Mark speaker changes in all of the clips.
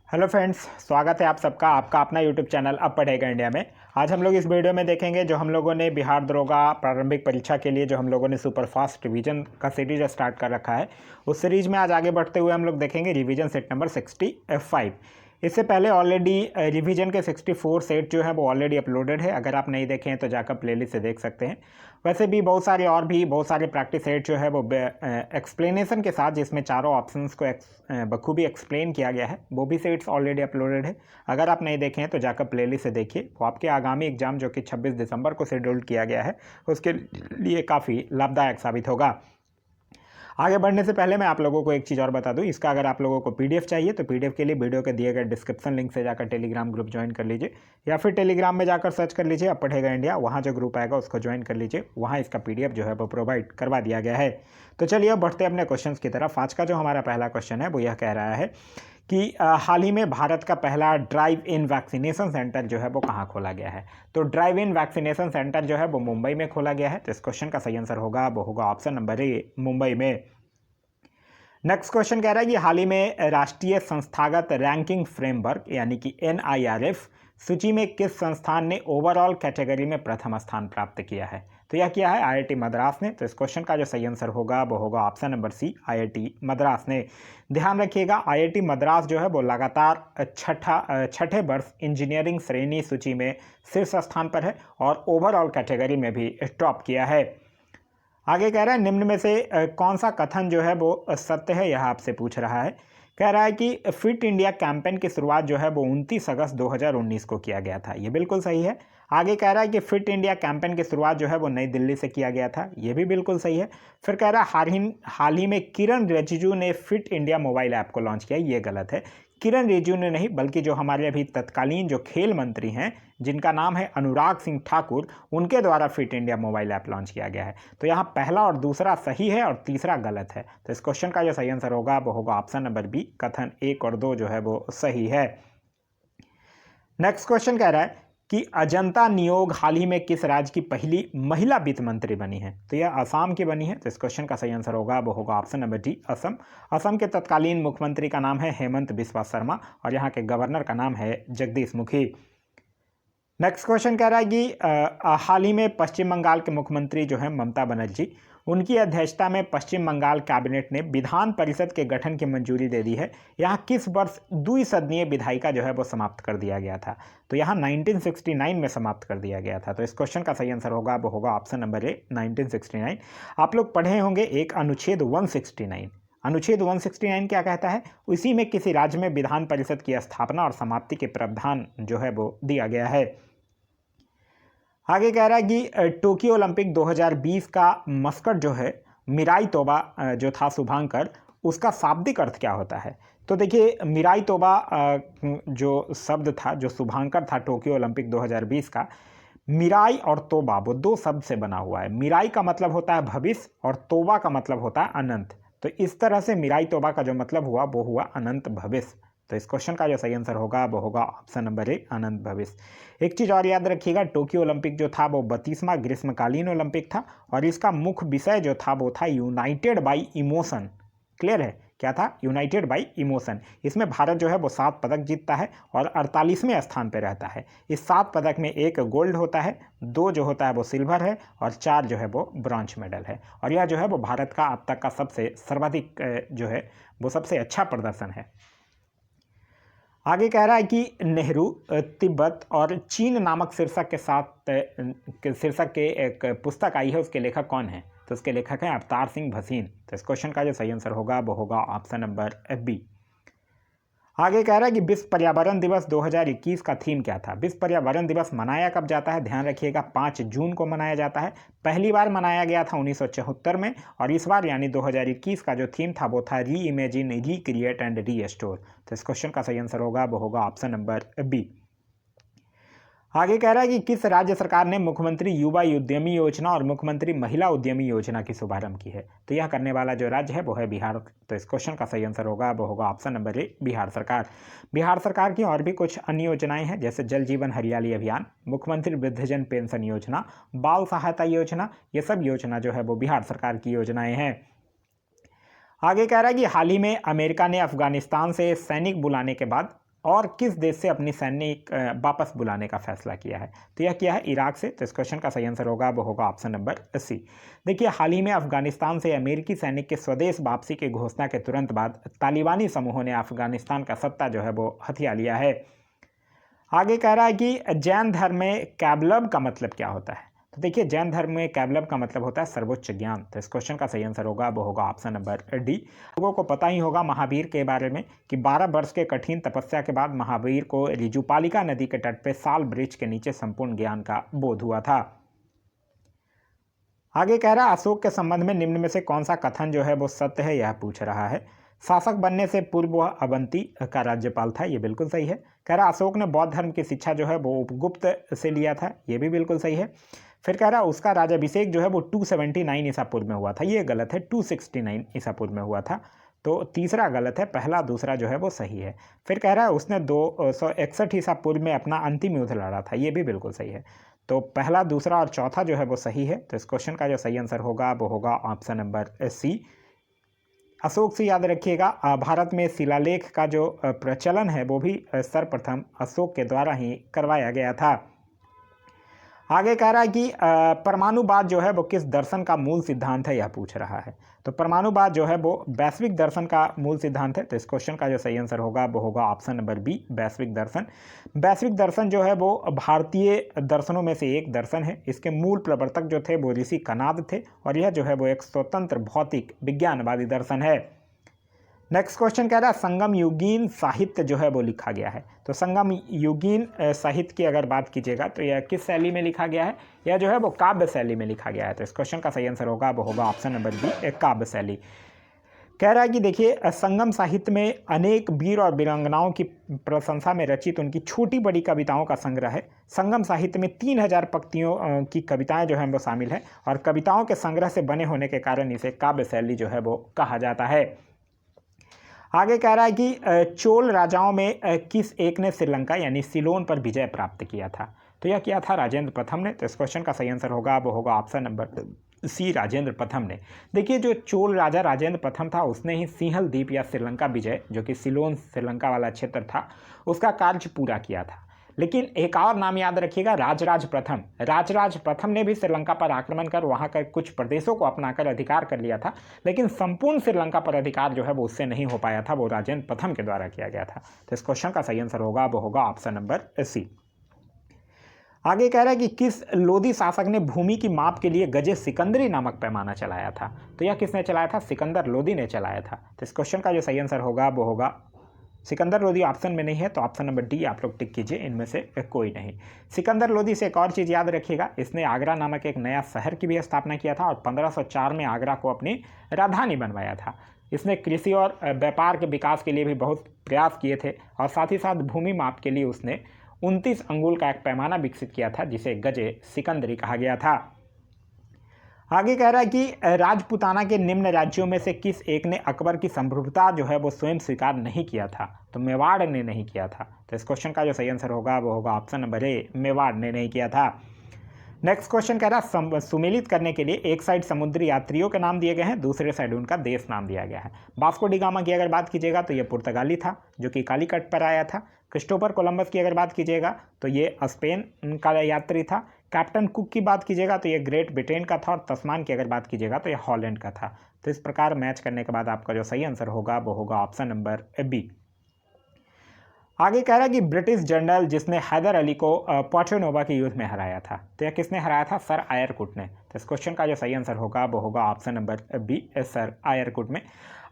Speaker 1: Hello friends, स्वागत है आप सबका आपका अपना यूट्यूब चैनल अब पढ़ेगा इंडिया में। आज हम लोग इस वीडियो में देखेंगे जो हम लोगों ने बिहार दरोगा प्रारंभिक परीक्षा के लिए जो हम लोगों ने सुपर फास्ट रिवीजन का सीरीज स्टार्ट कर रखा है, उस सीरीज में आज आगे बढ़ते हुए हम लोग देखेंगे रिवीजन सेट नंबर 65। इससे पहले ऑलरेडी रिवीजन के 64 सेट जो है वो ऑलरेडी अपलोडेड है। अगर आप नहीं देखें तो जाकर प्लेलिस्ट से देख सकते हैं। वैसे भी बहुत सारे प्रैक्टिस सेट जो है वो एक्सप्लेनेशन के साथ, जिसमें चारों ऑप्शंस को बखूबी एक्सप्लेन किया गया है, वो भी सेट्स ऑलरेडी अपलोडेड है। अगर आप नहीं देखें तो जाकर प्लेलिस्ट से देखिए। वो आपके आगामी एग्जाम जो कि 26 दिसंबर को शेड्यूल किया गया है, उसके लिए काफ़ी लाभदायक साबित होगा। आगे बढ़ने से पहले मैं आप लोगों को एक चीज़ और बता दूं, इसका अगर आप लोगों को पीडीएफ चाहिए तो पीडीएफ के लिए वीडियो के दिए गए डिस्क्रिप्शन लिंक से जाकर टेलीग्राम ग्रुप ज्वाइन कर लीजिए, या फिर टेलीग्राम में जाकर सर्च कर लीजिए अब पढ़ेगा इंडिया। वहाँ जो ग्रुप आएगा उसको ज्वाइन कर लीजिए, वहाँ इसका पीडीएफ जो है वो प्रोवाइड करवा दिया गया है। तो चलिए अब बढ़ते अपने क्वेश्चन की तरफ। आज का जो हमारा पहला क्वेश्चन है वो यह कह रहा है कि हाल ही में भारत का पहला ड्राइव इन वैक्सीनेशन सेंटर जो है वो कहाँ खोला गया है। तो ड्राइव इन वैक्सीनेशन सेंटर जो है वो मुंबई में खोला गया है। तो इस क्वेश्चन का सही आंसर होगा वो होगा ऑप्शन नंबर ए, मुंबई में। नेक्स्ट क्वेश्चन कह रहा है कि हाल ही में राष्ट्रीय संस्थागत रैंकिंग फ्रेमवर्क यानी कि NIRF सूची में किस संस्थान ने ओवरऑल कैटेगरी में प्रथम स्थान प्राप्त किया है। तो यह किया है IIT मद्रास ने। तो इस क्वेश्चन का जो सही आंसर होगा वो होगा option number C, IIT Madras ने। ध्यान रखिएगा, IIT मद्रास जो है वो लगातार छठे वर्ष इंजीनियरिंग श्रेणी सूची में शीर्ष स्थान पर है और ओवरऑल कैटेगरी में भी टॉप किया है। आगे कह रहा है निम्न में से कौन सा कथन जो है वो सत्य है, यह आपसे पूछ रहा है। कह रहा है कि फिट इंडिया कैंपेन की शुरुआत जो है वो 29 अगस्त 2019 को किया गया था। ये बिल्कुल सही है। आगे कह रहा है कि फिट इंडिया कैंपेन की शुरुआत जो है वो नई दिल्ली से किया गया था। ये भी बिल्कुल सही है। फिर कह रहा है हाल ही में किरण रिजिजू ने फिट इंडिया मोबाइल ऐप को लॉन्च किया। ये गलत है। किरण रिजिजू ने नहीं, बल्कि जो हमारे अभी तत्कालीन जो खेल मंत्री हैं, जिनका नाम है अनुराग सिंह ठाकुर, उनके द्वारा fit India mobile app launch किया गया है। तो यहाँ पहला और दूसरा सही है और तीसरा गलत है। तो इस क्वेश्चन का जो सही आंसर होगा वो होगा ऑप्शन नंबर बी, कथन 1 और 2 जो है वो सही है। नेक्स्ट क्वेश्चन कह रहा है कि अजंता नियोग हाल ही में किस राज्य की पहली महिला वित्त मंत्री बनी है। तो यह असम की बनी है। तो इस क्वेश्चन का सही आंसर होगा वो होगा option number D, Assam. Assam के तत्कालीन मुख्यमंत्री का नाम है हेमंत बिस्वा शर्मा और यहाँ के गवर्नर का नाम है जगदीश मुखी। नेक्स्ट क्वेश्चन कह रहा है कि हाल ही में पश्चिम बंगाल के मुख्यमंत्री जो है ममता बनर्जी, उनकी अध्यक्षता में पश्चिम बंगाल कैबिनेट ने विधान परिषद के गठन की मंजूरी दे दी है। यहाँ किस वर्ष द्विसदनीय विधायिका जो है वो समाप्त कर दिया गया था। तो यहाँ 1969 में समाप्त कर दिया गया था। तो इस क्वेश्चन का सही आंसर होगा वो होगा ऑप्शन नंबर ए, 1969। आप लोग पढ़े होंगे एक अनुच्छेद 169। अनुच्छेद 169 क्या कहता है? उसी में किसी राज्य में विधान परिषद की स्थापना और समाप्ति के प्रावधान जो है वो दिया गया है। आगे कह रहा है कि टोक्यो ओलंपिक 2020 का मस्कट जो है मिराई तोबा जो था शुभांकर, उसका शाब्दिक अर्थ क्या होता है। तो देखिए, मिराई तोबा जो शब्द था, जो शुभांकर था टोक्यो ओलंपिक 2020 का, मिराई और तोबा वो दो शब्द से बना हुआ है। मिराई का मतलब होता है भविष्य और तोबा का मतलब होता है अनंत। तो इस तरह से मिराई तोबा का जो मतलब हुआ वो हुआ अनंत भविष्य। तो इस क्वेश्चन का जो सही आंसर होगा वो होगा ऑप्शन नंबर ए, अनंत भविष्य। एक चीज़ और याद रखिएगा, टोक्यो ओलंपिक जो था वो 32वां ग्रीष्मकालीन ओलंपिक था और इसका मुख्य विषय जो था वो था यूनाइटेड बाई इमोशन। क्लियर है? क्या था? United by emotion. इसमें भारत जो है वो 7 पदक जीतता है और 48वें स्थान पर रहता है। इस 7 पदक में 1 गोल्ड होता है, 2 जो होता है वो सिल्वर है और 4 जो है वो ब्रॉन्ज मेडल है। और यह जो है वो भारत का अब तक का सबसे सर्वाधिक जो है वो सबसे अच्छा प्रदर्शन है। आगे कह रहा है कि नेहरू तिब्बत और चीन नामक शीर्षक के साथ शीर्षक के एक पुस्तक आई है, उसके लेखक कौन है। तो उसके लेखक हैं अवतार सिंह भसीन। तो इस क्वेश्चन का जो सही आंसर होगा वो होगा ऑप्शन नंबर बी। आगे कह रहा है कि विश्व पर्यावरण दिवस 2021 का थीम क्या था। विश्व पर्यावरण दिवस मनाया कब जाता है? ध्यान रखिएगा, 5 जून को मनाया जाता है। पहली बार मनाया गया था 1974 में और इस बार यानी 2021 का जो थीम था वो था री इमेजिन, रिक्रिएट एंड रीस्टोर। तो इस क्वेश्चन का सही आंसर होगा वो होगा ऑप्शन नंबर बी। आगे कह रहा है कि किस राज्य सरकार ने मुख्यमंत्री युवा उद्यमी योजना और मुख्यमंत्री महिला उद्यमी योजना की शुभारंभ की है। तो यह करने वाला जो राज्य है वो है बिहार। तो इस क्वेश्चन का सही आंसर होगा वो होगा ऑप्शन नंबर ए, बिहार सरकार। बिहार सरकार की और भी कुछ अन्य योजनाएं हैं, जैसे जल जीवन हरियाली अभियान, मुख्यमंत्री वृद्धजन पेंशन योजना, बाल सहायता योजना। ये सब योजना जो है वो बिहार सरकार की योजनाएं हैं। आगे कह रहा है कि हाल ही में अमेरिका ने अफगानिस्तान से सैनिक बुलाने के बाद और किस देश से अपनी सैनिक वापस बुलाने का फैसला किया है? तो यह किया है इराक से। तो इस क्वेश्चन का सही आंसर होगा वो होगा ऑप्शन नंबर सी। देखिए, हाल ही में अफगानिस्तान से अमेरिकी सैनिक के स्वदेश वापसी की घोषणा के तुरंत बाद तालिबानी समूहों ने अफगानिस्तान का सत्ता जो है वो हथिया लिया है। आगे कह रहा है कि जैन धर्म में कैबलब का मतलब क्या होता है? तो देखिए, जैन धर्म में कैबलब का मतलब होता है सर्वोच्च ज्ञान। तो इस क्वेश्चन का सही आंसर होगा वो होगा ऑप्शन नंबर डी। लोगों को पता ही होगा महावीर के बारे में कि 12 वर्ष के कठिन तपस्या के बाद महावीर को रिजुपालिका नदी के तट पे साल वृक्ष के नीचे संपूर्ण ज्ञान का बोध हुआ था। आगे कह रहा है अशोक के संबंध में निम्न में से कौन सा कथन जो है वो सत्य है, यह पूछ रहा है। शासक बनने से पूर्व वह अवंती का राज्यपाल था, ये बिल्कुल सही है। कह रहा अशोक ने बौद्ध धर्म की शिक्षा जो है वो उपगुप्त से लिया था, ये भी बिल्कुल सही है। फिर कह रहा उसका राज्याभिषेक जो है वो 279 ईसा पूर्व में हुआ था, ये गलत है, 269 ईसा पूर्व में हुआ था। तो तीसरा गलत है, पहला दूसरा जो है वो सही है। फिर कह रहा है उसने 261 ईसा पूर्व में अपना अंतिम युद्ध लड़ा था, ये भी बिल्कुल सही है। तो पहला दूसरा और चौथा जो है वो सही है। तो इस क्वेश्चन का जो सही आंसर होगा वो होगा ऑप्शन नंबर सी। अशोक से याद रखिएगा, भारत में शिलालेख का जो प्रचलन है वो भी सर्वप्रथम अशोक के द्वारा ही करवाया गया था। आगे कह रहा है कि परमाणुवाद जो है वो किस दर्शन का मूल सिद्धांत है, यह पूछ रहा है। तो परमाणुवाद जो है वो वैश्विक दर्शन का मूल सिद्धांत है। तो इस क्वेश्चन का जो सही आंसर होगा वो होगा ऑप्शन नंबर बी, वैश्विक दर्शन। वैश्विक दर्शन जो है वो भारतीय दर्शनों में से एक दर्शन है। इसके मूल प्रवर्तक जो थे वो ऋषि कनाद थे और यह जो है वो एक स्वतंत्र भौतिक विज्ञानवादी दर्शन है। नेक्स्ट क्वेश्चन कह रहा है संगम युगीन साहित्य जो है वो लिखा गया है। तो संगम युगीन साहित्य की अगर बात कीजिएगा तो यह किस शैली में लिखा गया है? यह जो है वो काव्य शैली में लिखा गया है। तो इस क्वेश्चन का सही आंसर होगा वो होगा ऑप्शन नंबर बी, काव्य शैली। कह रहा है कि देखिए, संगम साहित्य में अनेक वीर और वीरांगनाओं की प्रशंसा में रचित उनकी छोटी बड़ी कविताओं का संग्रह है। संगम साहित्य में 3000 पंक्तियों की कविताएं जो हैं वो शामिल है और कविताओं के संग्रह से बने होने के कारण इसे काव्य शैली जो है वो कहा जाता है। आगे कह रहा है कि चोल राजाओं में किस एक ने श्रीलंका यानी सिलोन पर विजय प्राप्त किया था? तो यह किया था राजेंद्र प्रथम ने। तो इस क्वेश्चन का सही आंसर होगा वो होगा ऑप्शन नंबर सी, राजेंद्र प्रथम ने। देखिए, जो चोल राजा राजेंद्र प्रथम था उसने ही सिंहल द्वीप या श्रीलंका विजय, जो कि सिलोन श्रीलंका वाला क्षेत्र था, उसका कार्य पूरा किया था। लेकिन एक और नाम याद रखिएगा, राजराज प्रथम। राजराज प्रथम ने भी श्रीलंका पर आक्रमण कर वहां के कुछ प्रदेशों को अपनाकर अधिकार कर लिया था, लेकिन संपूर्ण श्रीलंका पर अधिकार जो है वो उससे नहीं हो पाया था, वो राजेंद्र प्रथम के द्वारा किया गया था। तो इस क्वेश्चन का सही आंसर होगा वो होगा ऑप्शन नंबर सी। आगे कह रहा है कि किस लोधी शासक ने भूमि की माप के लिए गजे सिकंदरी नामक पैमाना चलाया था? तो यह किसने चलाया था? सिकंदर लोधी ने चलाया था। तो इस क्वेश्चन का जो सही आंसर होगा वो होगा, सिकंदर लोधी ऑप्शन में नहीं है तो ऑप्शन नंबर डी आप लोग टिक कीजिए, इनमें से कोई नहीं। सिकंदर लोधी से एक और चीज़ याद रखिएगा, इसने आगरा नामक एक नया शहर की भी स्थापना किया था और 1504 में आगरा को अपनी राजधानी बनवाया था। इसने कृषि और व्यापार के विकास के लिए भी बहुत प्रयास किए थे और साथ ही साथ भूमि माप के लिए उसने 29 अंगुल का एक पैमाना विकसित किया था जिसे गजे सिकंदरी कहा गया था। आगे कह रहा है कि राजपूताना के निम्न राज्यों में से किस एक ने अकबर की संप्रभुता जो है वो स्वयं स्वीकार नहीं किया था? तो मेवाड़ ने नहीं किया था। तो इस क्वेश्चन का जो सही आंसर होगा वो होगा ऑप्शन नंबर ए, मेवाड़ ने नहीं किया था। नेक्स्ट क्वेश्चन कह रहा है सुमेलित करने के लिए एक साइड समुद्री यात्रियों के नाम दिए गए हैं, दूसरे साइड उनका देश नाम दिया गया है। वास्को डी गामा की अगर बात कीजिएगा तो ये पुर्तगाली था जो कि कालीकट पर आया था। क्रिस्टोफर कोलंबस की अगर बात कीजिएगा तो ये स्पेन का यात्री था। कैप्टन कुक की बात कीजिएगा तो ये ग्रेट ब्रिटेन का था और तस्मान की अगर बात कीजिएगा तो ये हॉलैंड का था। तो इस प्रकार मैच करने के बाद आपका जो सही आंसर होगा वो होगा ऑप्शन नंबर बी। आगे कह रहा है कि ब्रिटिश जनरल जिसने हैदर अली को पोर्टोनोवा के युद्ध में हराया था, तो यह किसने हराया था? सर आयरकुट ने। तो इस क्वेश्चन का जो सही आंसर होगा वो होगा ऑप्शन नंबर बी, सर आयरकुट में।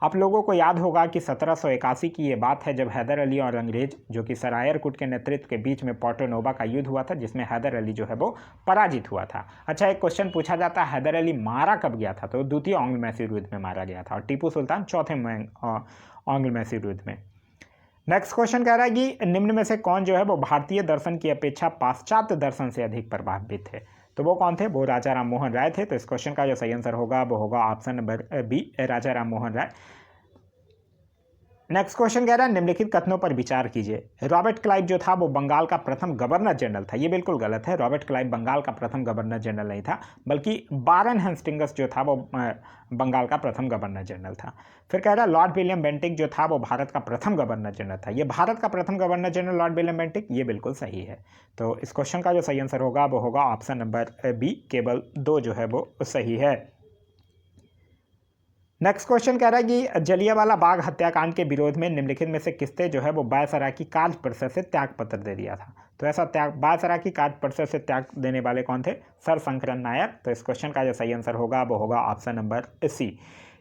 Speaker 1: आप लोगों को याद होगा कि 1781 की ये बात है जब हैदर अली और अंग्रेज जो कि सर आयरकुट के नेतृत्व के बीच में पोर्टोनोवा का युद्ध हुआ था, जिसमें हैदर अली जो है वो पराजित हुआ था। अच्छा, एक क्वेश्चन पूछा जाता है हैदर अली मारा कब गया था? तो द्वितीय आंग्ल मैसूर युद्ध में मारा गया था और टीपू सुल्तान चौथे आंग्ल मैसूर युद्ध में। नेक्स्ट क्वेश्चन कह रहा है कि निम्न में से कौन जो है वो भारतीय दर्शन की अपेक्षा पाश्चात्य दर्शन से अधिक प्रभावित है? तो वो कौन थे? वो राजा राम मोहन राय थे। तो इस क्वेश्चन का जो सही आंसर होगा वो होगा ऑप्शन नंबर बी, राजा राम मोहन राय। नेक्स्ट क्वेश्चन कह रहा है निम्नलिखित कथनों पर विचार कीजिए। रॉबर्ट क्लाइव जो था वो बंगाल का प्रथम गवर्नर जनरल था। ये बिल्कुल गलत है, रॉबर्ट क्लाइव बंगाल का प्रथम गवर्नर जनरल नहीं था, बल्कि वारन हेस्टिंग्स जो था वो बंगाल का प्रथम गवर्नर जनरल था। फिर कह रहा है लॉर्ड विलियम बेंटिक जो था वो भारत का प्रथम गवर्नर जनरल था। ये भारत का प्रथम governor general Lord William Bentinck, ये बिल्कुल सही है। तो इस क्वेश्चन का जो सही आंसर होगा वो होगा ऑप्शन नंबर बी, केवल 2 जो है वो सही है। नेक्स्ट क्वेश्चन कह रहा है कि जलियांवाला बाग हत्याकांड के विरोध में निम्नलिखित में से किसने जो है वो वायसराय की कार्य परिषद से त्याग पत्र दे दिया था। तो ऐसा त्याग वायसराय की कार्य परिषद से त्याग देने वाले कौन थे? सर शंकरन नायर। तो इस क्वेश्चन का जो सही आंसर होगा वो होगा ऑप्शन नंबर सी।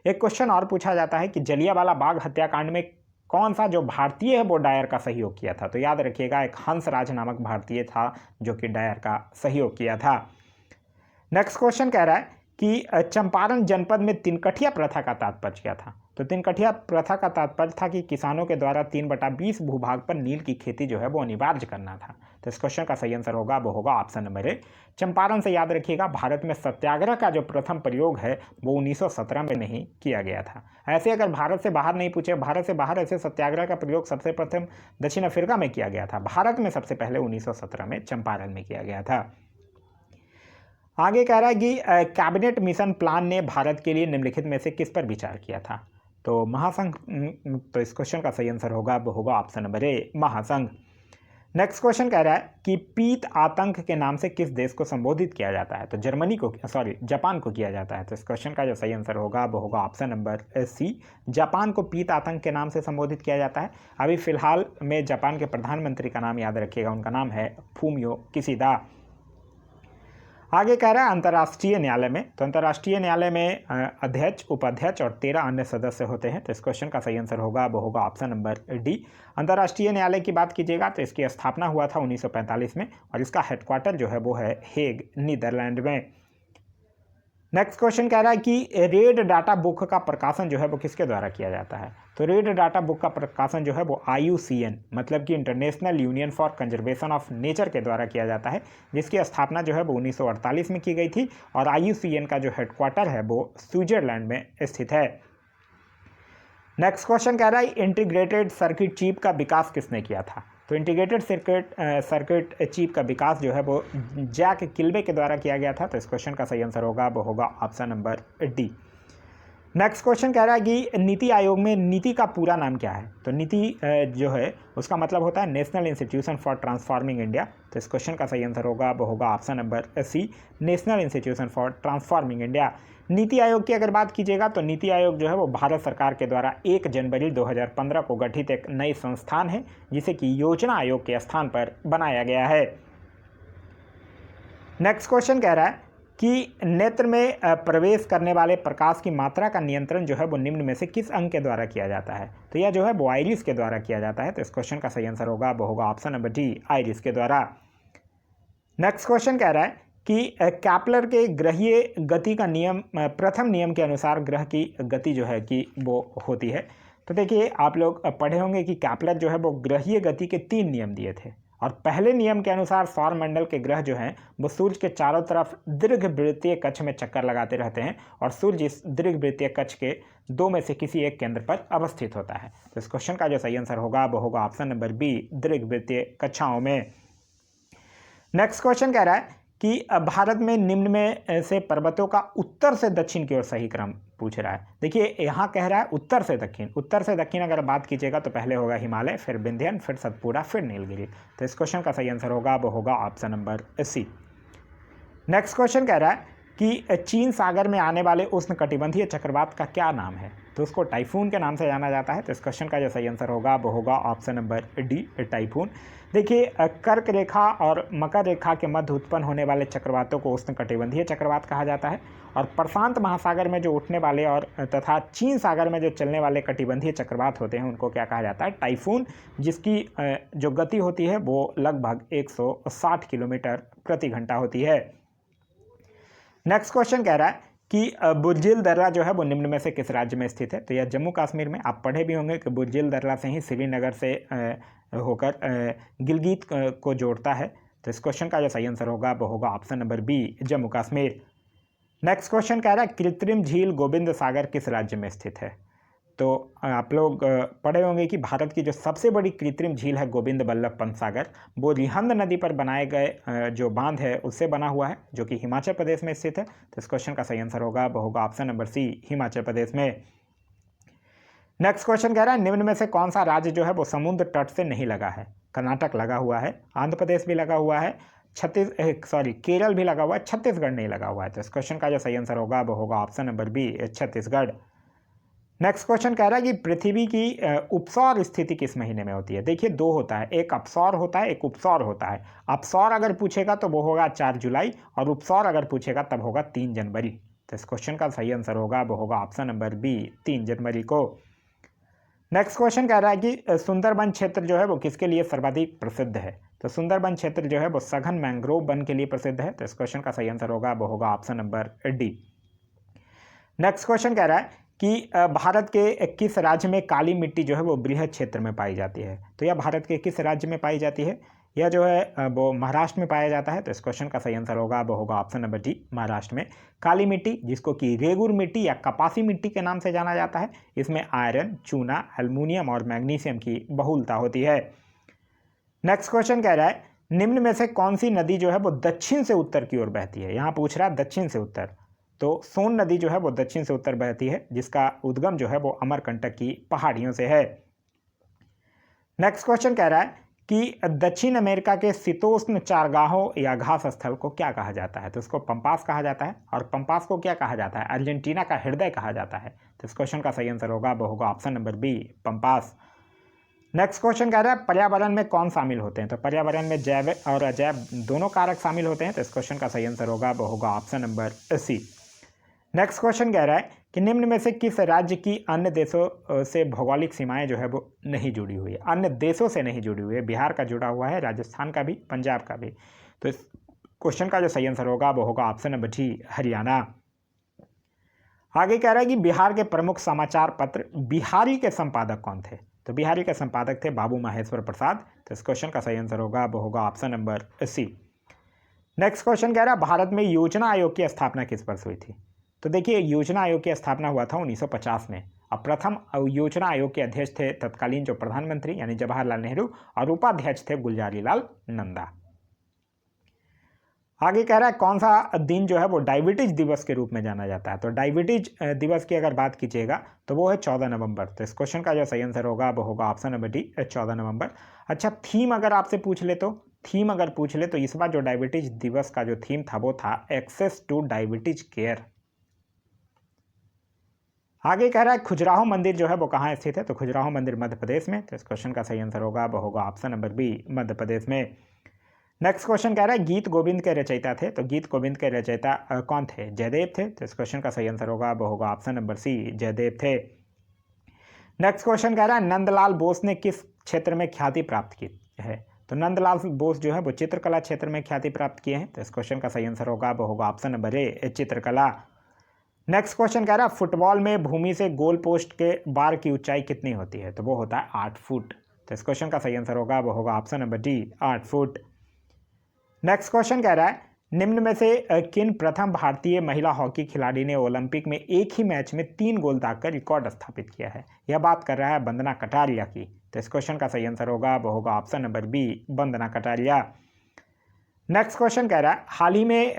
Speaker 1: एक क्वेश्चन और पूछा जाता है कि जलियांवाला बाग हत्याकांड में कौन सा जो भारतीय है वो डायर का सहयोग किया था। तो याद रखिएगा एक हंसराज नामक भारतीय था जो कि डायर का सहयोग किया था। नेक्स्ट क्वेश्चन कह रहा है कि चंपारण जनपद में तिनकठिया प्रथा का तात्पर्य क्या था। तो तिनकठिया प्रथा का तात्पर्य था कि किसानों के द्वारा 3/20 भूभाग पर नील की खेती जो है वो अनिवार्य करना था। तो इस क्वेश्चन का सही आंसर होगा वो होगा ऑप्शन नंबर ए। चंपारण से याद रखिएगा भारत में सत्याग्रह का जो प्रथम प्रयोग है वो 1917 में नहीं किया गया था। ऐसे अगर भारत से बाहर नहीं पूछे, भारत से बाहर ऐसे सत्याग्रह का प्रयोग सबसे प्रथम दक्षिण अफ्रीका में किया गया था। भारत में सबसे पहले 1917 में चंपारण में किया गया था। आगे कह रहा है कि कैबिनेट मिशन प्लान ने भारत के लिए निम्नलिखित में से किस पर विचार किया था। तो महासंघ। तो इस क्वेश्चन का सही आंसर होगा वो होगा ऑप्शन नंबर ए, महासंघ। नेक्स्ट क्वेश्चन कह रहा है कि पीत आतंक के नाम से किस देश को संबोधित किया जाता है। तो जापान को किया जाता है। तो इस क्वेश्चन का जो सही आंसर होगा वो होगा ऑप्शन नंबर सी, जापान को पीत आतंक के नाम से संबोधित किया जाता है। अभी फिलहाल में जापान के प्रधानमंत्री का नाम याद रखिएगा, उनका नाम है फूमियो किशिदा। आगे कह रहा है अंतर्राष्ट्रीय न्यायालय में। तो अंतर्राष्ट्रीय न्यायालय में अध्यक्ष, उपाध्यक्ष और 13 अन्य सदस्य होते हैं। तो इस क्वेश्चन का सही आंसर होगा वो होगा ऑप्शन नंबर डी। अंतर्राष्ट्रीय न्यायालय की बात कीजिएगा तो इसकी स्थापना हुआ था 1945 में और इसका हेडक्वार्टर जो है वो है हेग, नीदरलैंड में। नेक्स्ट क्वेश्चन कह रहा है कि रेड डाटा बुक का प्रकाशन जो है वो किसके द्वारा किया जाता है। तो रेड डाटा बुक का प्रकाशन जो है वो IUCN मतलब कि international union for conservation of nature के द्वारा किया जाता है, जिसकी स्थापना जो है वो 1948 में की गई थी और IUCN का जो हेडक्वार्टर है वो स्विट्जरलैंड में स्थित है। नेक्स्ट क्वेश्चन कह रहा है इंटीग्रेटेड सर्किट चिप का विकास किसने किया था। तो इंटीग्रेटेड सर्किट चिप का विकास जो है वो जैक किल्बे के द्वारा किया गया था। तो इस क्वेश्चन का सही आंसर होगा वो होगा option number D. Next question कह रहा है कि नीति आयोग में नीति का पूरा नाम क्या है। तो नीति जो है उसका मतलब होता है national institution for transforming India. तो इस क्वेश्चन का सही आंसर होगा वो होगा option number C, national institution for transforming India. NITI Aayog की अगर बात कीजिएगा तो नीति आयोग जो है वो भारत सरकार के द्वारा 1 जनवरी 2015 को गठित एक नई संस्थान है जिसे कि योजना आयोग के स्थान पर बनाया गया है। नेक्स्ट क्वेश्चन कह रहा है कि नेत्र में प्रवेश करने वाले प्रकाश की मात्रा का नियंत्रण जो है वो निम्न में से किस अंग के द्वारा किया जाता है। तो यह जो है वो आइरिस के द्वारा किया जाता है। तो इस क्वेश्चन का सही आंसर होगा वो होगा ऑप्शन नंबर डी, आइरिस के द्वारा। नेक्स्ट क्वेश्चन कह रहा है कि कैपलर के ग्रहीय गति का नियम, प्रथम नियम के अनुसार ग्रह की गति जो है कि वो होती है। तो देखिए आप लोग पढ़े होंगे कि कैपलर जो है वो ग्रहीय गति के 3 नियम दिए थे और पहले नियम के अनुसार सौरमंडल के ग्रह जो हैं वो सूर्य के चारों तरफ दीर्घवृत्तीय कक्ष में चक्कर लगाते रहते हैं और सूर्य इस दीर्घवृत्तीय कक्ष के 2 में से किसी एक केंद्र पर अवस्थित होता है। तो इस क्वेश्चन का जो सही आंसर होगा वो होगा ऑप्शन नंबर बी, दीर्घवृत्तीय कक्षाओं में। नेक्स्ट क्वेश्चन कह रहा है कि भारत में निम्न में से पर्वतों का उत्तर से दक्षिण की ओर सही क्रम पूछ रहा है। देखिए यहाँ कह रहा है उत्तर से दक्षिण। उत्तर से दक्षिण अगर बात कीजिएगा तो पहले होगा हिमालय, फिर विंध्यन, फिर सतपुड़ा, फिर नीलगिरी। तो इस क्वेश्चन का सही आंसर होगा वो होगा option number C. Next question कह रहा है कि चीन सागर में आने वाले उष्णकटिबंधीय चक्रवात का क्या नाम है। तो उसको टाइफून के नाम से जाना जाता है। तो इस क्वेश्चन का जो सही आंसर होगा वो होगा ऑप्शन नंबर डी, टाइफून। देखिए कर्क रेखा और मकर रेखा के मध्य उत्पन्न होने वाले चक्रवातों को उष्णकटिबंधीय चक्रवात कहा जाता है और प्रशांत महासागर में जो उठने वाले और तथा चीन सागर में जो चलने वाले कटिबंधीय चक्रवात होते हैं उनको क्या कहा जाता है, टाइफून, जिसकी जो गति होती है वो लगभग 160 किलोमीटर प्रति घंटा होती है। नेक्स्ट क्वेश्चन कह रहा है कि बुर्जिल दर्रा जो है वो निम्न में से किस राज्य में स्थित है। तो यह जम्मू कश्मीर में। आप पढ़े भी होंगे कि बुर्जिल दर्रा से ही श्रीनगर से होकर गिलगित को जोड़ता है। तो इस क्वेश्चन का जो सही आंसर होगा वो होगा option number B, Jammu Kashmir. Next question कह रहा है कृत्रिम झील गोविंद सागर किस राज्य में स्थित है। तो आप लोग पढ़े होंगे कि भारत की जो सबसे बड़ी कृत्रिम झील है गोविंद बल्लभ पंत सागर, वो रिहंद नदी पर बनाए गए जो बांध है उससे बना हुआ है, जो कि हिमाचल प्रदेश में स्थित है। तो इस क्वेश्चन का सही आंसर होगा वो होगा ऑप्शन नंबर सी, हिमाचल प्रदेश में। नेक्स्ट क्वेश्चन कह रहा है निम्न में से कौन सा राज्य जो है वो समुद्र तट से नहीं लगा है। कर्नाटक लगा हुआ है, आंध्र प्रदेश भी लगा हुआ है, केरल भी लगा हुआ है, छत्तीसगढ़ नहीं लगा हुआ है। तो इस क्वेश्चन का जो सही आंसर होगा वो होगा option number B, Chhattisgarh. Next question कह रहा है कि पृथ्वी की उपसौर स्थिति किस महीने में होती है। देखिए दो होता है, एक अपसौर होता है, एक उपसौर होता है। अपसौर अगर पूछेगा तो वो होगा 4 जुलाई और उपसौर अगर पूछेगा तब होगा 3 जनवरी। तो इस क्वेश्चन का सही आंसर होगा वो होगा ऑप्शन नंबर बी, 3 जनवरी को। नेक्स्ट क्वेश्चन कह रहा है कि सुंदरबन क्षेत्र जो है वो किसके लिए सर्वाधिक प्रसिद्ध है। तो सुंदरबन क्षेत्र जो है वो सघन मैंग्रोव वन के लिए प्रसिद्ध है। तो इस क्वेश्चन का सही आंसर होगा वो होगा option number D. Next question कह रहा है कि भारत के किस राज्य में काली मिट्टी जो है वो बृहद क्षेत्र में पाई जाती है। तो यह भारत के किस राज्य में पाई जाती है। यह जो है वो महाराष्ट्र में पाया जाता है। तो इस क्वेश्चन का सही आंसर होगा वो होगा ऑप्शन नंबर डी, महाराष्ट्र में। काली मिट्टी जिसको कि रेगुर मिट्टी या कपासी मिट्टी के नाम से जाना जाता है, इसमें आयरन, चूना, एल्युमिनियम और मैग्नीशियम की बहुलता होती है। नेक्स्ट क्वेश्चन कह रहा है निम्न में से कौन सी नदी जो है वो दक्षिण से उत्तर की ओर बहती है। यहाँ पूछ रहा है दक्षिण से उत्तर, तो सोन नदी जो है वो दक्षिण से उत्तर बहती है, जिसका उद्गम जो है वो अमरकंटक की पहाड़ियों से है। नेक्स्ट क्वेश्चन कह रहा है कि दक्षिण अमेरिका के शीतोष्ण चारगाहों या घास स्थल को क्या कहा जाता है। तो इसको पंपास कहा जाता है, और पंपास को क्या कहा जाता है, अर्जेंटीना का हृदय कहा जाता है। तो इस क्वेश्चन का सही आंसर होगा वो होगा option number B, Pampas. Next question कह रहा है पर्यावरण में कौन शामिल होते हैं। तो पर्यावरण में जैव और अजैव दोनों कारक शामिल होते हैं। तो इस क्वेश्चन का सही आंसर होगा वो होगा option number C. Next question कह रहा है कि निम्न में से किस राज्य की अन्य देशों से भौगोलिक सीमाएं जो है वो नहीं जुड़ी हुई है। अन्य देशों से नहीं जुड़ी हुई है, बिहार का जुड़ा हुआ है, राजस्थान का भी, पंजाब का भी। तो इस क्वेश्चन का जो सही आंसर होगा वो होगा ऑप्शन नंबर डी, हरियाणा। आगे कह रहा है कि बिहार के प्रमुख समाचार पत्र बिहारी के संपादक कौन थे। तो बिहारी के संपादक थे बाबू महेश्वर प्रसाद। तो इस क्वेश्चन का सही आंसर होगा वो होगा option number C. Next question कह रहा है भारत में योजना आयोग की स्थापना किस वर्ष हुई थी। तो देखिए योजना आयोग की स्थापना हुआ था 1950 में। अब प्रथम योजना आयोग के अध्यक्ष थे तत्कालीन जो प्रधानमंत्री यानी जवाहरलाल नेहरू, और उपाध्यक्ष थे गुलजारी लाल नंदा। आगे कह रहा है कौन सा दिन जो है वो डायबिटीज दिवस के रूप में जाना जाता है। तो डायबिटीज दिवस की अगर बात कीजिएगा तो वो है 14 नवंबर। तो इस क्वेश्चन का जो सही आंसर होगा वो होगा ऑप्शन नंबर डी, 14 नवंबर। अच्छा थीम अगर आपसे पूछ ले तो इस बार जो डायबिटीज दिवस का जो थीम था वो था एक्सेस टू डायबिटीज केयर। आगे कह रहा है खजुराहो मंदिर जो है वो कहाँ स्थित है। तो खजुराहो मंदिर मध्य प्रदेश में। तो इस क्वेश्चन का सही आंसर होगा वो होगा option number B, Madhya Pradesh में। नेक्स्ट क्वेश्चन कह रहा है गीत गोविंद के रचयिता थे। तो गीत गोविंद के रचयिता कौन थे, जयदेव थे। तो इस क्वेश्चन का सही आंसर होगा वो होगा ऑप्शन नंबर सी, जयदेव थे। नेक्स्ट क्वेश्चन कह रहा है नंदलाल बोस ने किस क्षेत्र में ख्याति प्राप्त की है। तो नंदलाल बोस जो है वो चित्रकला क्षेत्र में ख्याति प्राप्त किए हैं। तो इस क्वेश्चन का सही आंसर होगा वो होगा ऑप्शन नंबर ए, चित्रकला। नेक्स्ट क्वेश्चन कह रहा है फुटबॉल में भूमि से गोल पोस्ट के बार की ऊंचाई कितनी होती है। तो वो होता है 8 फुट। तो इस क्वेश्चन का सही आंसर होगा वो होगा option number D, 8 foot. Next question कह रहा है निम्न में से किन प्रथम भारतीय महिला हॉकी खिलाड़ी ने ओलंपिक में एक ही मैच में 3 गोल दागकर रिकॉर्ड स्थापित किया है। यह बात कर रहा है वंदना कटारिया की। तो इस क्वेश्चन का सही आंसर होगा वो होगा option number B, Vandana Kataria. Next question कह रहा है हाल ही में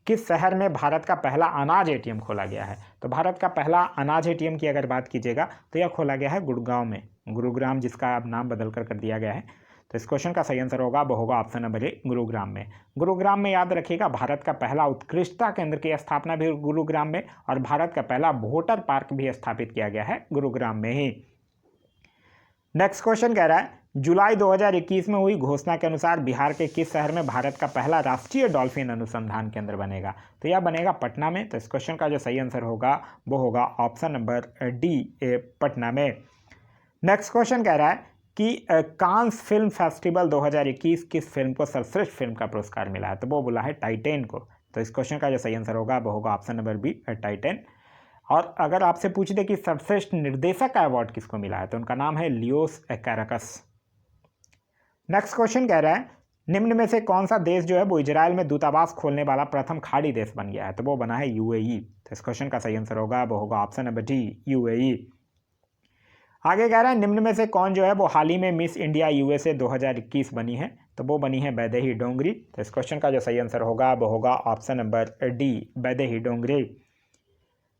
Speaker 1: किस शहर में भारत का पहला अनाज एटीएम खोला गया है। तो भारत का पहला अनाज एटीएम की अगर बात कीजिएगा तो यह खोला गया है गुड़गांव में, गुरुग्राम जिसका अब नाम बदल कर दिया गया है। तो इस क्वेश्चन का सही आंसर होगा वो होगा ऑप्शन नंबर ए, गुरुग्राम में। गुरुग्राम में याद रखिएगा भारत का पहला उत्कृष्टता केंद्र की स्थापना भी गुरुग्राम में, और भारत का पहला वोटर पार्क भी स्थापित किया गया है गुरुग्राम में ही। नेक्स्ट क्वेश्चन कह रहा है जुलाई 2021 में हुई घोषणा के अनुसार बिहार के किस शहर में भारत का पहला राष्ट्रीय डॉल्फिन अनुसंधान केंद्र बनेगा। तो यह बनेगा पटना में। तो इस क्वेश्चन का जो सही आंसर होगा वो होगा ऑप्शन नंबर डी, पटना में। नेक्स्ट क्वेश्चन कह रहा है कि कांस फिल्म फेस्टिवल 2021 किस फिल्म को सर्वश्रेष्ठ फिल्म का पुरस्कार मिला है। तो वो बोला है टाइटेन को। तो इस क्वेश्चन का जो सही आंसर होगा वो होगा ऑप्शन नंबर बी, टाइटेन। और अगर आपसे पूछ दे कि सर्वश्रेष्ठ निर्देशक का अवार्ड किसको मिला है तो उनका नाम है लियोस कैराकस। नेक्स्ट क्वेश्चन कह रहा है निम्न में से कौन सा देश जो है वो इजराइल में दूतावास खोलने वाला प्रथम खाड़ी देश बन गया है। तो वो बना है यूएई। तो इस क्वेश्चन का सही आंसर होगा वो होगा ऑप्शन नंबर डी, यूएई। आगे कह रहा है निम्न में से कौन जो है वो हाल ही में मिस इंडिया यूएसए 2021 बनी है, तो वो बनी है वैदेही डोंगरी। तो इस क्वेश्चन का जो सही आंसर होगा वो होगा ऑप्शन नंबर डी, वैदेही डोंगरी।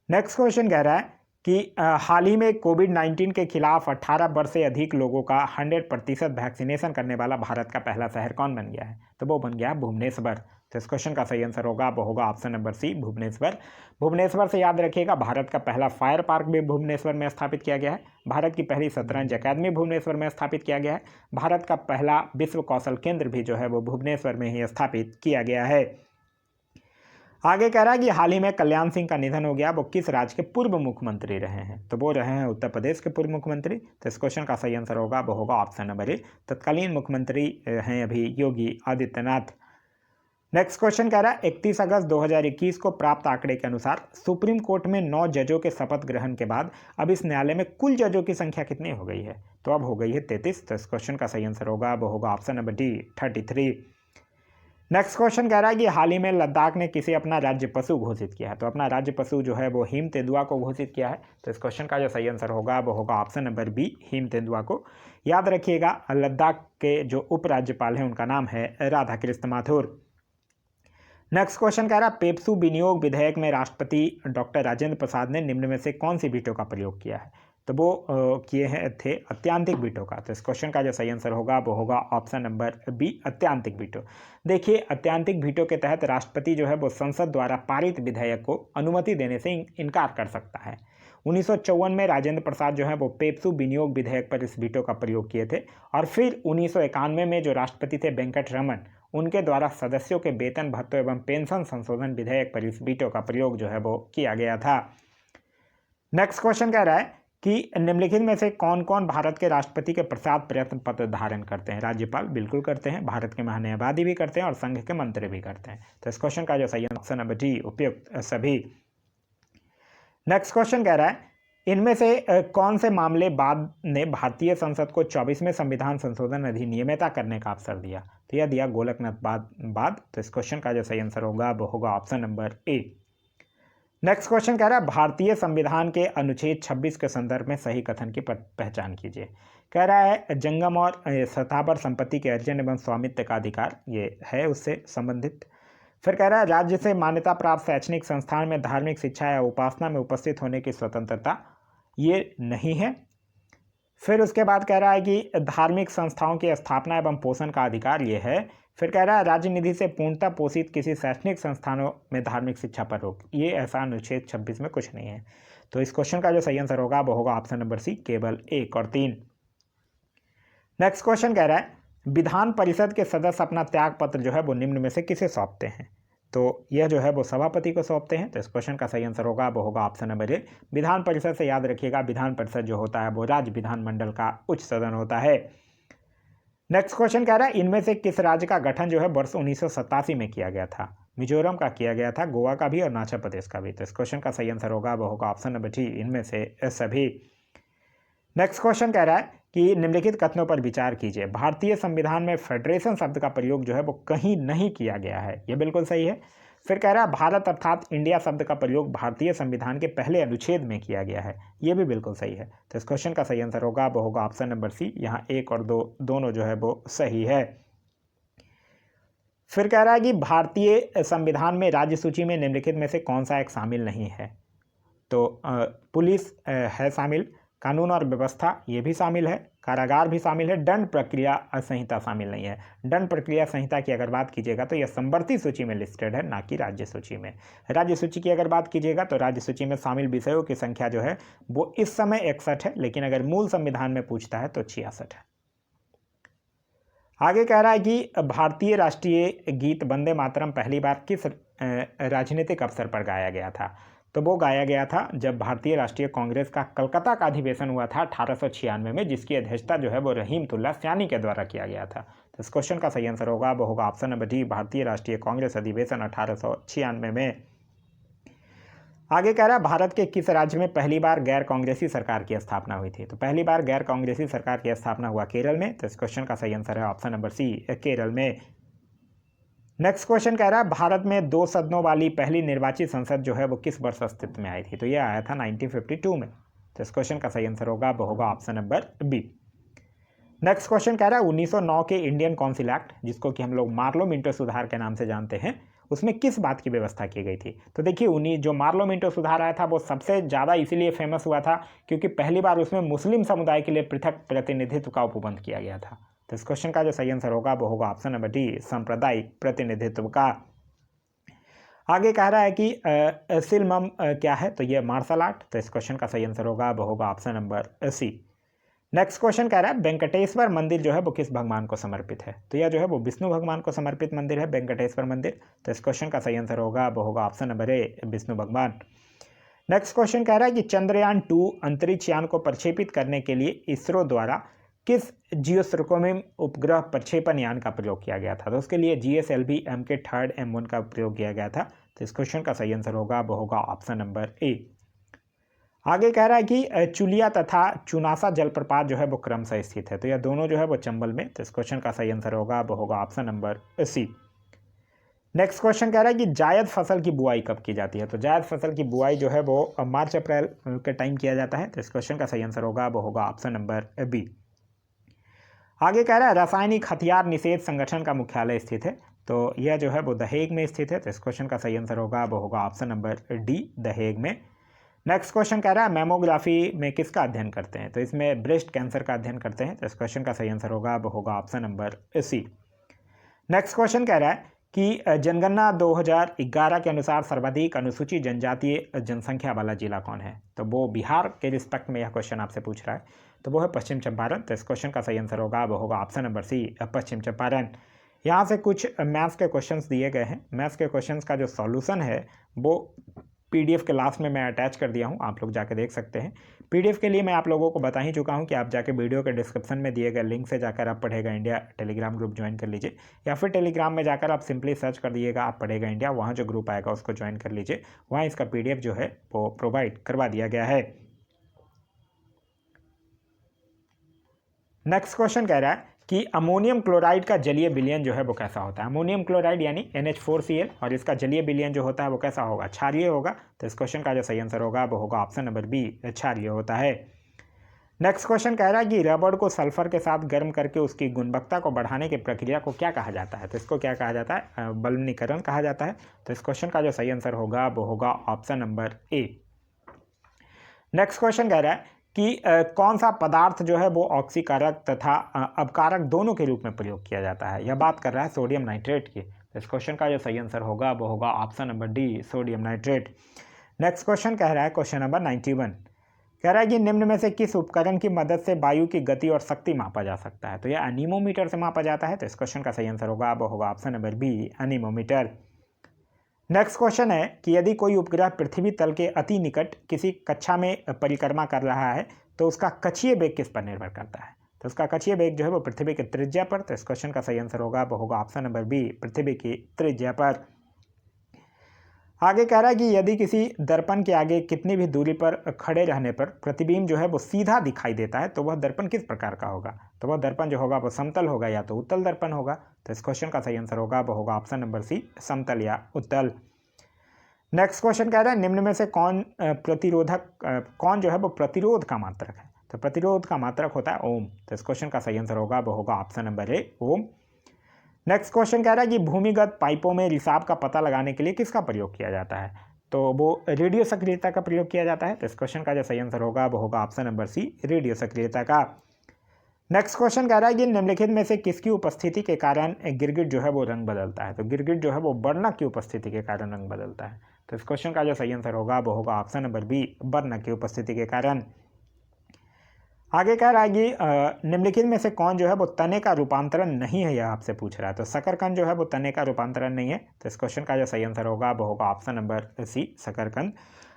Speaker 1: नेक्स्ट क्वेश्चन कह रहा है कि हाल ही में कोविड-19 के खिलाफ 18 वर्ष से अधिक लोगों का 100% वैक्सीनेशन करने वाला भारत का पहला शहर कौन बन गया है, तो वो बन गया भुवनेश्वर। तो इस क्वेश्चन का सही आंसर होगा वो होगा option number C, Bhubaneswar. Bhubaneswar से याद रखिएगा भारत का पहला फायर पार्क भी भुवनेश्वर में स्थापित किया गया है, भारत की पहली शतरंज अकादमी भुवनेश्वर में स्थापित किया गया है, भारत का पहला विश्व कौशल केंद्र भी जो है वो भुवनेश्वर में ही स्थापित किया गया है। आगे कह रहा है कि हाल ही में कल्याण सिंह का निधन हो गया, वो किस राज्य के पूर्व मुख्यमंत्री रहे हैं, तो वो रहे हैं उत्तर प्रदेश के पूर्व मुख्यमंत्री। तो इस क्वेश्चन का सही आंसर होगा वो होगा ऑप्शन नंबर ए, तत्कालीन मुख्यमंत्री हैं अभी योगी आदित्यनाथ। नेक्स्ट क्वेश्चन कह रहा है 31 अगस्त 2021 को प्राप्त आंकड़े के अनुसार सुप्रीम कोर्ट में 9 जजों के शपथ ग्रहण के बाद अब इस न्यायालय में कुल जजों की संख्या कितनी हो गई है, तो अब हो गई है 33। तो इस क्वेश्चन का सही आंसर होगा वो होगा option number D, 33। Next question कह रहा है कि हाल ही में लद्दाख ने किसे अपना राज्य पशु घोषित किया है, तो अपना राज्य पशु जो है वो हिम तेंदुआ को घोषित किया है। तो इस क्वेश्चन का जो सही आंसर होगा वो होगा ऑप्शन नंबर बी, हिम तेंदुआ को। याद रखिएगा लद्दाख के जो उपराज्यपाल हैं उनका नाम है राधा कृष्ण माथुर। नेक्स्ट क्वेश्चन कह रहा है पेप्सू विनियोग विधेयक में राष्ट्रपति डॉक्टर राजेंद्र प्रसाद ने निम्न में से कौन सी वीटो का प्रयोग किया है, तो वो किए हैं थे अत्यांतिक वीटो का। तो इस क्वेश्चन का जो सही आंसर होगा वो होगा ऑप्शन नंबर बी, अत्यांतिक वीटो। देखिए अत्यांतिक वीटो के तहत राष्ट्रपति जो है वो संसद द्वारा पारित विधेयक को अनुमति देने से इनकार कर सकता है। 1954 में राजेंद्र प्रसाद जो है वो पेप्सू विनियोग विधेयक पर इस वीटो का प्रयोग किए थे, और फिर 1991 में जो राष्ट्रपति थे वेंकट रमन, उनके द्वारा सदस्यों के वेतन भत्तों एवं पेंशन संशोधन विधेयक पर इस वीटो का प्रयोग जो है वो किया गया था। नेक्स्ट क्वेश्चन कह रहा है कि निम्नलिखित में से कौन कौन भारत के राष्ट्रपति के प्रसाद प्रयत्न पत्र धारण करते हैं, राज्यपाल बिल्कुल करते हैं, भारत के महान्यायवादी भी करते हैं और संघ के मंत्री भी करते हैं। तो इस क्वेश्चन का जो सही ऑप्शन नंबर डी, उपयुक्त सभी। नेक्स्ट क्वेश्चन कह रहा है इनमें से कौन से मामले बाद ने भारतीय संसद को 24वें संविधान संशोधन अधिनियमित करने का अवसर दिया, तो यह दिया गोलकनाथ बाद। तो इस क्वेश्चन का जो सही आंसर होगा वो होगा ऑप्शन नंबर ए। नेक्स्ट क्वेश्चन कह रहा है भारतीय संविधान के अनुच्छेद 26 के संदर्भ में सही कथन की पहचान कीजिए। कह रहा है जंगम और सतह पर संपत्ति के अर्जन एवं स्वामित्व का अधिकार, ये है उससे संबंधित। फिर कह रहा है राज्य से मान्यता प्राप्त शैक्षणिक संस्थान में धार्मिक शिक्षा या उपासना में उपस्थित होने की स्वतंत्रता, ये नहीं है। फिर उसके बाद कह रहा है कि धार्मिक संस्थाओं की स्थापना एवं पोषण का अधिकार, ये है। फिर कह रहा है राज्य निधि से पूर्णतः पोषित किसी शैक्षणिक संस्थानों में धार्मिक शिक्षा पर रोक, ये ऐसा अनुच्छेद 26 में कुछ नहीं है। तो इस क्वेश्चन का जो सही आंसर होगा वो होगा ऑप्शन नंबर सी, केवल 1 और 3। नेक्स्ट क्वेश्चन कह रहा है विधान परिषद के सदस्य अपना त्याग पत्र जो है वो निम्न में से किसे सौंपते हैं, तो यह जो है वो सभापति को सौंपते हैं। तो इस क्वेश्चन का सही आंसर होगा वो होगा ऑप्शन नंबर ए, विधान परिषद से याद रखिएगा विधान परिषद जो होता है वो राज्य विधानमंडल का उच्च सदन होता है। नेक्स्ट क्वेश्चन कह रहा है इनमें से किस राज्य का गठन जो है वर्ष 1987 में किया गया था, मिजोरम का किया गया था, गोवा का भी और अरुणाचल प्रदेश का भी। तो इस क्वेश्चन का सही आंसर होगा वो होगा ऑप्शन नंबर डी, इनमें से सभी। नेक्स्ट क्वेश्चन कह रहा है कि निम्नलिखित कथनों पर विचार कीजिए। भारतीय संविधान में फेडरेशन शब्द का प्रयोग जो है वो कहीं नहीं किया गया है, ये बिल्कुल सही है। फिर कह रहा है भारत अर्थात इंडिया शब्द का प्रयोग भारतीय संविधान के पहले अनुच्छेद में किया गया है, ये भी बिल्कुल सही है। तो इस क्वेश्चन का सही आंसर होगा वो होगा ऑप्शन नंबर सी, यहाँ 1 और 2 दोनों जो है वो सही है। फिर कह रहा है कि भारतीय संविधान में राज्य सूची में निम्नलिखित में से कौन सा एक शामिल नहीं है, तो पुलिस है शामिल, कानून और व्यवस्था ये भी शामिल है, कारागार भी शामिल है, दंड प्रक्रिया संहिता शामिल नहीं है। दंड प्रक्रिया संहिता की अगर बात कीजिएगा तो यह समवर्ती सूची में लिस्टेड है, ना कि राज्य सूची में। राज्य सूची की अगर बात कीजिएगा तो राज्य सूची में शामिल विषयों की संख्या जो है वो इस समय 61 है, लेकिन अगर मूल संविधान में पूछता है तो 66 है। आगे कह रहा है कि भारतीय राष्ट्रीय गीत वंदे मातरम पहली बार किस राजनीतिक अवसर पर गाया गया था, तो वो गाया गया था जब भारतीय राष्ट्रीय कांग्रेस का कलकत्ता का अधिवेशन हुआ था 1896 में, जिसकी अध्यक्षता जो है वो रहीमतुल्लाह सयानी के द्वारा किया गया था। तो इस क्वेश्चन का सही आंसर होगा वो होगा ऑप्शन नंबर डी, भारतीय राष्ट्रीय कांग्रेस अधिवेशन 1896 में। आगे कह रहा है भारत के किस राज्य में पहली बार गैर कांग्रेसी सरकार की स्थापना हुई थी, तो पहली बार गैर कांग्रेसी सरकार की स्थापना हुआ केरल में। तो इस क्वेश्चन का सही आंसर है ऑप्शन नंबर सी, केरल में। नेक्स्ट क्वेश्चन कह रहा है भारत में 2 सदनों वाली पहली निर्वाचित संसद जो है वो किस वर्ष अस्तित्व में आई थी, तो यह आया था 1952 में। तो इस क्वेश्चन का सही आंसर होगा वो होगा option number B. Next question कह रहा है 1909 के इंडियन काउंसिल एक्ट, जिसको कि हम लोग मार्लो मिंटो सुधार के नाम से जानते हैं, उसमें किस बात की व्यवस्था की गई थी। तो देखिए जो मार्लो मिंटो सुधार आया था वो सबसे ज़्यादा इसीलिए फेमस हुआ था क्योंकि पहली बार उसमें मुस्लिम समुदाय के लिए पृथक प्रतिनिधित्व का उपबंध किया गया था। तो इस क्वेश्चन का जो सही आंसर होगा वो होगा ऑप्शन नंबर डी, सांप्रदायिक प्रतिनिधित्व का। आगे कह रहा है कि सिलमम क्या है, तो ये मार्शल आर्ट। तो इस क्वेश्चन का सही आंसर होगा वो होगा option number C. Next question कह रहा है वेंकटेश्वर मंदिर जो है वो किस भगवान को समर्पित है। तो यह जो है वो विष्णु भगवान को समर्पित मंदिर है, वेंकटेश्वर मंदिर। तो इस क्वेश्चन का सही आंसर होगा वो होगा ऑप्शन नंबर ए, विष्णु भगवान। नेक्स्ट क्वेश्चन कह रहा है कि चंद्रयान 2 अंतरिक्ष यान को प्रक्षेपित करने के लिए इसरो द्वारा किस जियोस्ट्रकोमिम उपग्रह प्रक्षेपण यान का प्रयोग किया गया था। तो उसके लिए GSLV MK3 M1 का प्रयोग किया गया था। तो इस क्वेश्चन का सही आंसर होगा वो होगा ऑप्शन नंबर ए। आगे कह रहा है कि चुलिया तथा चुनासा जलप्रपात जो है वो क्रमशः स्थित है। तो यह दोनों जो है वो चंबल में। तो इस क्वेश्चन का सही आंसर होगा वो होगा option number C. Next question कह रहा है कि जायद फसल की बुआई कब की जाती है। तो जायद फसल की बुआई जो है वो मार्च अप्रैल के टाइम किया जाता है। तो इस क्वेश्चन का सही आंसर होगा वो होगा ऑप्शन नंबर बी। आगे कह रहा है रासायनिक हथियार निषेध संगठन का मुख्यालय स्थित है। तो यह जो है वो दहेग में स्थित है। तो इस क्वेश्चन का सही आंसर होगा वो होगा ऑप्शन नंबर डी, दहेग में। नेक्स्ट क्वेश्चन कह रहा है मैमोग्राफी में किसका अध्ययन करते हैं। तो इसमें ब्रेस्ट कैंसर का अध्ययन करते हैं। तो इस क्वेश्चन का सही आंसर होगा वो होगा option number C. Next question कह रहा है कि जनगणना 2011 के अनुसार सर्वाधिक अनुसूचित जनजातीय जनसंख्या वाला जिला कौन है। तो वो बिहार के रिस्पेक्ट में यह क्वेश्चन आपसे पूछ रहा है, तो वो है पश्चिम चंपारण। तो इस क्वेश्चन का सही आंसर होगा वो होगा ऑप्शन नंबर सी, पश्चिम चंपारण। यहाँ से कुछ मैथ्स के क्वेश्चंस दिए गए हैं। मैथ्स के क्वेश्चंस का जो सॉल्यूशन है वो PDF के लास्ट में मैं अटैच कर दिया हूँ, आप लोग जाके देख सकते हैं। PDF के लिए मैं आप लोगों को बता ही चुका हूँ कि आप जाके वीडियो के डिस्क्रिप्शन में दिए गए लिंक से जाकर आप पढ़ेगा इंडिया टेलीग्राम ग्रुप ज्वाइन कर लीजिए, या फिर टेलीग्राम में जाकर आप सिंपली सर्च कर दिएगा आप पढ़ेगा इंडिया, वहाँ जो ग्रुप आएगा उसको ज्वाइन कर लीजिए। वहाँ इसका PDF जो है वो प्रोवाइड करवा दिया गया है। नेक्स्ट क्वेश्चन कह रहा है कि अमोनियम क्लोराइड का जलीय विलयन जो है वो कैसा होता है। अमोनियम क्लोराइड यानी NH4Cl, और इसका जलीय विलयन जो होता है वो कैसा होगा, क्षारीय होगा। तो इस क्वेश्चन का जो सही आंसर होगा वो होगा ऑप्शन नंबर बी, क्षारीय होता है। नेक्स्ट क्वेश्चन कह रहा है कि रबड़ को सल्फर के साथ गर्म करके उसकी गुणवत्ता को बढ़ाने की प्रक्रिया को क्या कहा जाता है। तो इसको क्या कहा जाता है, बलनीकरण कहा जाता है। तो इस क्वेश्चन का जो सही आंसर होगा वो होगा ऑप्शन नंबर ए। नेक्स्ट क्वेश्चन कह रहा है कि कौन सा पदार्थ जो है वो ऑक्सीकारक तथा अपकारक दोनों के रूप में प्रयोग किया जाता है। यह बात कर रहा है सोडियम नाइट्रेट की। तो इस क्वेश्चन का जो सही आंसर होगा वो होगा option number D, sodium nitrate. Next question कह रहा है क्वेश्चन नंबर 91, कह रहा है कि निम्न में से किस उपकरण की मदद से वायु की गति और शक्ति मापा जा सकता है। तो यह एनीमोमीटर से मापा जाता है। तो इस क्वेश्चन का सही आंसर होगा वो होगा option number B, anemometer. Next question है कि यदि कोई उपग्रह पृथ्वी तल के अति निकट किसी कक्षा में परिक्रमा कर रहा है तो उसका कक्षीय वेग किस पर निर्भर करता है। तो उसका कक्षीय वेग जो है वो पृथ्वी की त्रिज्या पर। तो इस क्वेश्चन का सही आंसर होगा वो होगा ऑप्शन नंबर बी, पृथ्वी की त्रिज्या पर। आगे कह रहा है कि यदि किसी दर्पण के आगे कितनी भी दूरी पर खड़े रहने पर प्रतिबिंब जो है वो सीधा दिखाई देता है तो वह दर्पण किस प्रकार का होगा। तो वह दर्पण जो होगा वो समतल होगा या तो उत्तल दर्पण होगा। तो इस क्वेश्चन का सही आंसर होगा वो होगा ऑप्शन नंबर सी, समतल या उत्तल। नेक्स्ट क्वेश्चन कह रहा है निम्न में से कौन जो है वो प्रतिरोध का मात्रक है। तो प्रतिरोध का मात्रक होता है ओम। तो इस क्वेश्चन का सही आंसर होगा वो होगा option number A, ohm. Next question कह रहा है कि भूमिगत पाइपों में रिसाव का पता लगाने के लिए किसका प्रयोग किया जाता है। तो वो रेडियो सक्रियता का प्रयोग किया जाता है। तो इस क्वेश्चन का जो सही आंसर होगा वो होगा ऑप्शन नंबर सी, रेडियो सक्रियता का। नेक्स्ट क्वेश्चन कह रहा है कि निम्नलिखित में से किसकी उपस्थिति के कारण गिरगिट जो है वो रंग बदलता है। तो गिरगिट जो है वो वर्णक की उपस्थिति के कारण रंग बदलता है। तो इस क्वेश्चन का जो सही आंसर होगा वो होगा ऑप्शन नंबर बी, वर्णक की उपस्थिति के कारण। आगे कह रहा है कि निम्नलिखित में से कौन जो है वो तने का रूपांतरण नहीं है, यह आपसे पूछ रहा है। तो शकरकंद जो है वो तने का रूपांतरण नहीं है। तो इस क्वेश्चन का जो सही आंसर होगा वो होगा ऑप्शन नंबर सी, शकरकंद।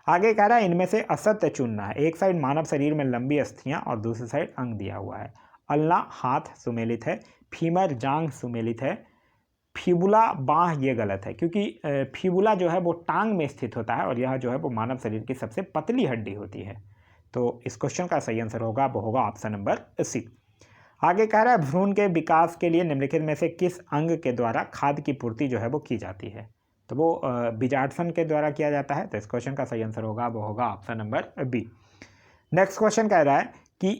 Speaker 1: आगे कह रहा है इनमें से असत्य चुनना है। एक साइड मानव शरीर में लंबी अस्थियां और दूसरी साइड अंग दिया हुआ है। अल्ना हाथ सुमेलित है, फीमर जांघ सुमेलित है, फिबुला बाह ये गलत है क्योंकि फिबुला जो है वो टांग में स्थित होता है और यह जो है वो मानव शरीर की सबसे पतली हड्डी होती है। तो इस क्वेश्चन का सही आंसर होगा वो होगा ऑप्शन नंबर सी। आगे कह रहा है भ्रूण के विकास के लिए निम्नलिखित में से किस अंग के द्वारा खाद्य की पूर्ति जो है वो की जाती है। तो वो बीजांडसन के द्वारा किया जाता है। तो इस क्वेश्चन का सही आंसर होगा वो होगा option number B. Next question कह रहा है कि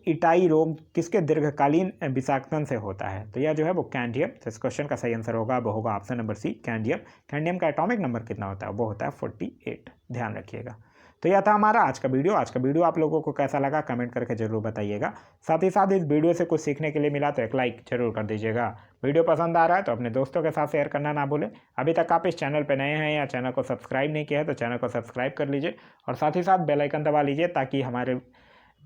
Speaker 1: इटाई रोग किसके दीर्घकालीन विषाक्तन से होता है? तो यह जो है वो कैंडियम। तो इस क्वेश्चन का सही आंसर होगा वो होगा ऑप्शन नंबर सी, कैंडियम। कैंडियम का एटॉमिक नंबर कितना होता है? वो होता है 48। ध्यान रखिएगा। तो यह था हमारा आज का वीडियो। आज का वीडियो आप लोगों को कैसा लगा कमेंट करके जरूर बताइएगा। साथ ही साथ इस वीडियो से कुछ सीखने के लिए मिला तो एक लाइक जरूर कर दीजिएगा। वीडियो पसंद आ रहा है तो अपने दोस्तों के साथ शेयर करना ना भूलें। अभी तक आप इस चैनल पर नए हैं या चैनल को सब्सक्राइब नहीं किया है तो चैनल को सब्सक्राइब कर लीजिए और साथ ही साथ बेल आइकन दबा लीजिए ताकि हमारे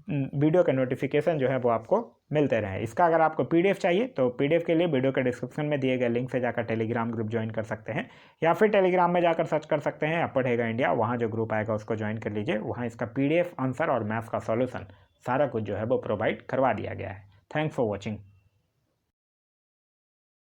Speaker 1: वीडियो के नोटिफिकेशन जो है वो आपको मिलते रहे। इसका अगर आपको पीडीएफ चाहिए तो पीडीएफ के लिए वीडियो के डिस्क्रिप्शन में दिए गए लिंक से जाकर टेलीग्राम ग्रुप ज्वाइन कर सकते हैं या फिर टेलीग्राम में जाकर सर्च कर सकते हैं अब पढ़ेगा इंडिया। वहाँ जो ग्रुप आएगा उसको ज्वाइन कर लीजिए। वहाँ इसका पीडीएफ आंसर और मैथ्स का सॉल्यूशन सारा कुछ जो है वो प्रोवाइड करवा दिया गया है। Thanks for watching.